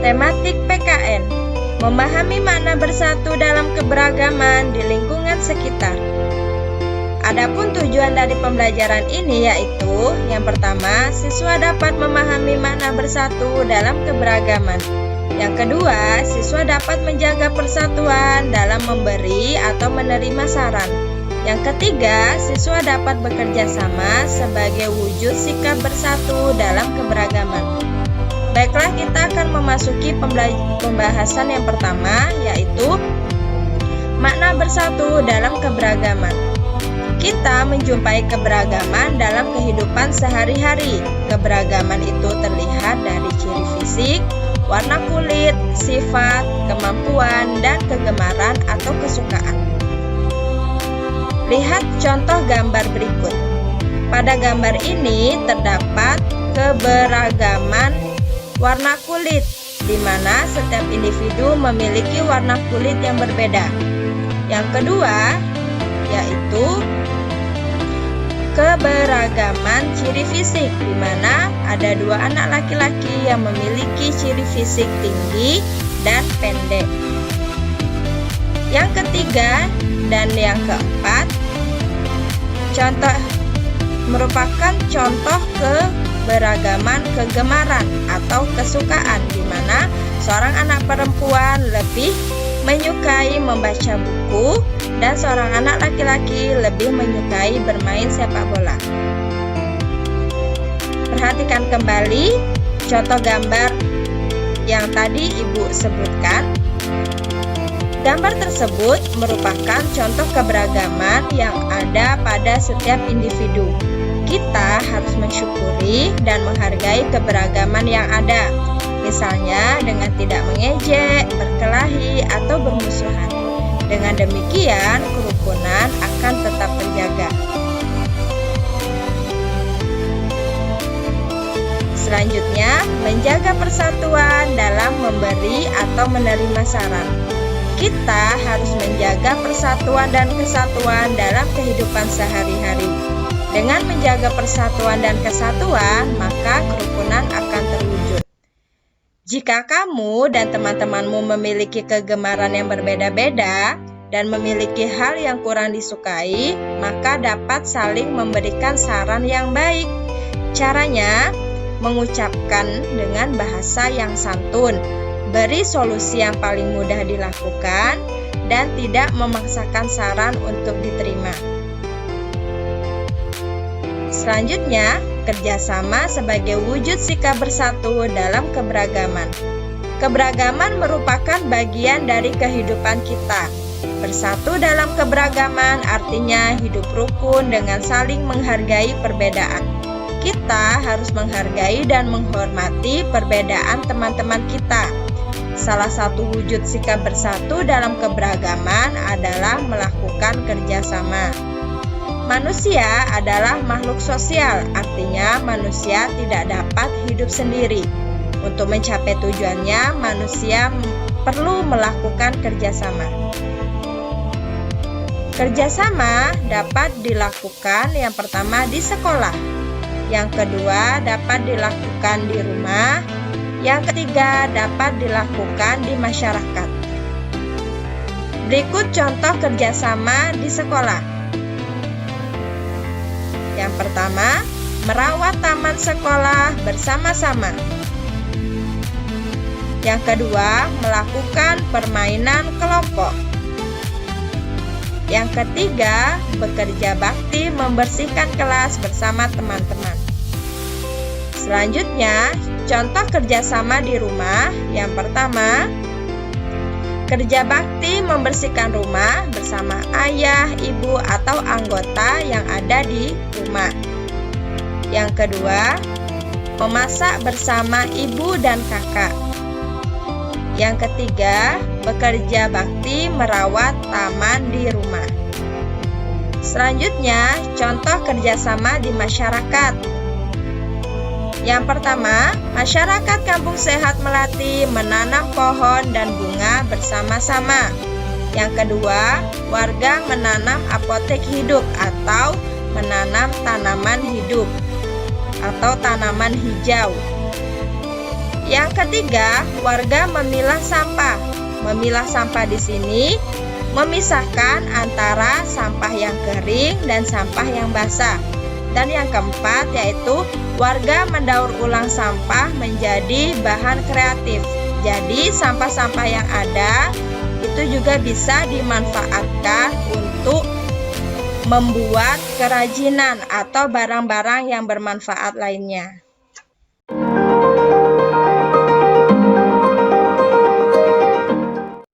Tematik PKN: memahami makna bersatu dalam keberagaman di lingkungan sekitar. Adapun tujuan dari pembelajaran ini yaitu yang pertama, siswa dapat memahami makna bersatu dalam keberagaman. Yang kedua, siswa dapat menjaga persatuan dalam memberi atau menerima saran. Yang ketiga, siswa dapat bekerja sama sebagai wujud sikap bersatu dalam keberagaman. Baiklah, kita akan memasuki pembahasan yang pertama, yaitu makna bersatu dalam keberagaman. Kita menjumpai keberagaman dalam kehidupan sehari-hari. Keberagaman itu terlihat dari ciri fisik, warna kulit, sifat, kemampuan, dan kegemaran atau kesukaan. Lihat contoh gambar berikut. Pada gambar ini terdapat keberagaman warna kulit, di mana setiap individu memiliki warna kulit yang berbeda. Yang kedua, yaitu keberagaman ciri fisik, di mana ada dua anak laki-laki yang memiliki ciri fisik tinggi dan pendek. Yang ketiga dan yang keempat, merupakan contoh keberagaman kegemaran atau kesukaan, di mana seorang anak perempuan lebih menyukai membaca buku dan seorang anak laki-laki lebih menyukai bermain sepak bola. Perhatikan kembali contoh gambar yang tadi Ibu sebutkan. Gambar tersebut merupakan contoh keberagaman yang ada pada setiap individu. Kita harus mensyukuri dan menghargai keberagaman yang ada. Misalnya dengan tidak mengejek, berkelahi, atau bermusuhan. Dengan demikian, kerukunan akan tetap terjaga. Selanjutnya, menjaga persatuan dalam memberi atau menerima saran. Kita harus menjaga persatuan dan kesatuan dalam kehidupan sehari-hari. Dengan menjaga persatuan dan kesatuan, maka kerukunan akan terwujud. Jika kamu dan teman-temanmu memiliki kegemaran yang berbeda-beda dan memiliki hal yang kurang disukai, maka dapat saling memberikan saran yang baik. Caranya, mengucapkan dengan bahasa yang santun, beri solusi yang paling mudah dilakukan, dan tidak memaksakan saran untuk diterima. Selanjutnya, kerjasama sebagai wujud sikap bersatu dalam keberagaman. Keberagaman merupakan bagian dari kehidupan kita. Bersatu dalam keberagaman artinya hidup rukun dengan saling menghargai perbedaan. Kita harus menghargai dan menghormati perbedaan teman-teman kita. Salah satu wujud sikap bersatu dalam keberagaman adalah melakukan kerjasama. Manusia adalah makhluk sosial, artinya manusia tidak dapat hidup sendiri. Untuk mencapai tujuannya, manusia perlu melakukan kerjasama. Kerjasama dapat dilakukan yang pertama di sekolah, yang kedua dapat dilakukan di rumah, yang ketiga dapat dilakukan di masyarakat. Berikut contoh kerjasama di sekolah. Yang pertama, merawat taman sekolah bersama-sama. Yang kedua, melakukan permainan kelompok. Yang ketiga, bekerja bakti membersihkan kelas bersama teman-teman. Selanjutnya, contoh kerjasama di rumah. Yang pertama, kerja bakti membersihkan rumah bersama ayah, ibu, atau anggota yang ada di rumah. Yang kedua, memasak bersama ibu dan kakak. Yang ketiga, bekerja bakti merawat taman di rumah. Selanjutnya, contoh kerjasama di masyarakat. Yang pertama, masyarakat Kampung Sehat Melati menanam pohon dan bunga bersama-sama. Yang kedua, warga menanam apotek hidup atau menanam tanaman hidup atau tanaman hijau. Yang ketiga, warga memilah sampah. Memilah sampah di sini memisahkan antara sampah yang kering dan sampah yang basah. Dan yang keempat yaitu warga mendaur ulang sampah menjadi bahan kreatif. Jadi sampah-sampah yang ada itu juga bisa dimanfaatkan untuk membuat kerajinan atau barang-barang yang bermanfaat lainnya.